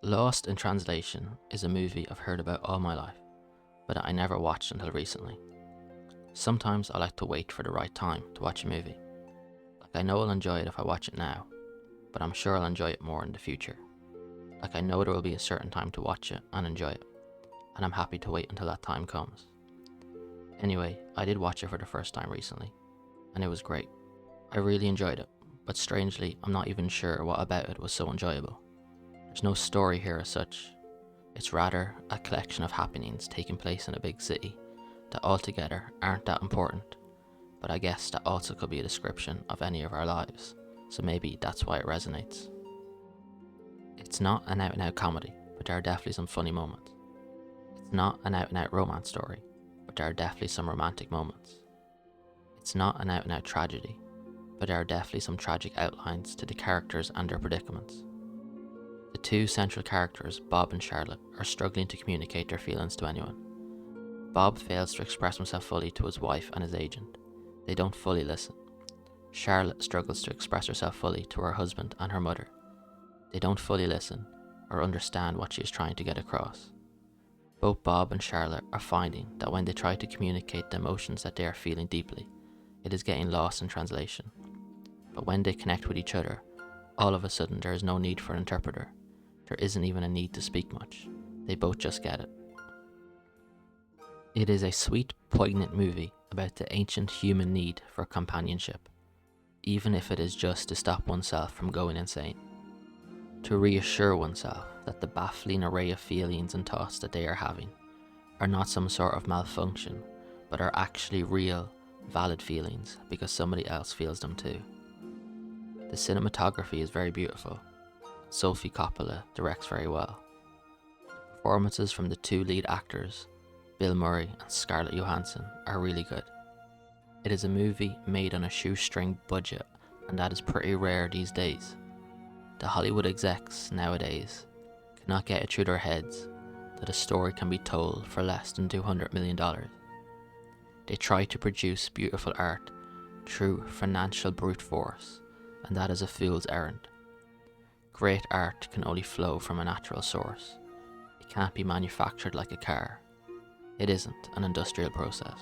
Lost in Translation is a movie I've heard about all my life, but I never watched until recently. Sometimes I like to wait for the right time to watch a movie. I know I'll enjoy it if I watch it now, but I'm sure I'll enjoy it more in the future. I know there will be a certain time to watch it and enjoy it, and I'm happy to wait until that time comes. Anyway, I did watch it for the first time recently, and it was great. I really enjoyed it, but strangely, I'm not even sure what about it was so enjoyable. There's no story here as such. It's rather a collection of happenings taking place in a big city that altogether aren't that important, but I guess that also could be a description of any of our lives, so maybe that's why it resonates. It's not an out-and-out comedy, but there are definitely some funny moments. It's not an out-and-out romance story, but there are definitely some romantic moments. It's not an out-and-out tragedy, but there are definitely some tragic outlines to the characters and their predicaments. The two central characters, Bob and Charlotte, are struggling to communicate their feelings to anyone. Bob fails to express himself fully to his wife and his agent. They don't fully listen. Charlotte struggles to express herself fully to her husband and her mother. They don't fully listen or understand what she is trying to get across. Both Bob and Charlotte are finding that when they try to communicate the emotions that they are feeling deeply, it is getting lost in translation. But when they connect with each other, all of a sudden there is no need for an interpreter. There isn't even a need to speak much. They both just get it. It is a sweet, poignant movie about the ancient human need for companionship, even if it is just to stop oneself from going insane. To reassure oneself that the baffling array of feelings and thoughts that they are having are not some sort of malfunction, but are actually real, valid feelings because somebody else feels them too. The cinematography is very beautiful. Sophie Coppola directs very well. Performances from the two lead actors, Bill Murray and Scarlett Johansson, are really good. It is a movie made on a shoestring budget, and that is pretty rare these days. The Hollywood execs nowadays cannot get it through their heads that a story can be told for less than $200 million. They try to produce beautiful art through financial brute force, and that is a fool's errand. Great art can only flow from a natural source. It can't be manufactured like a car. It isn't an industrial process.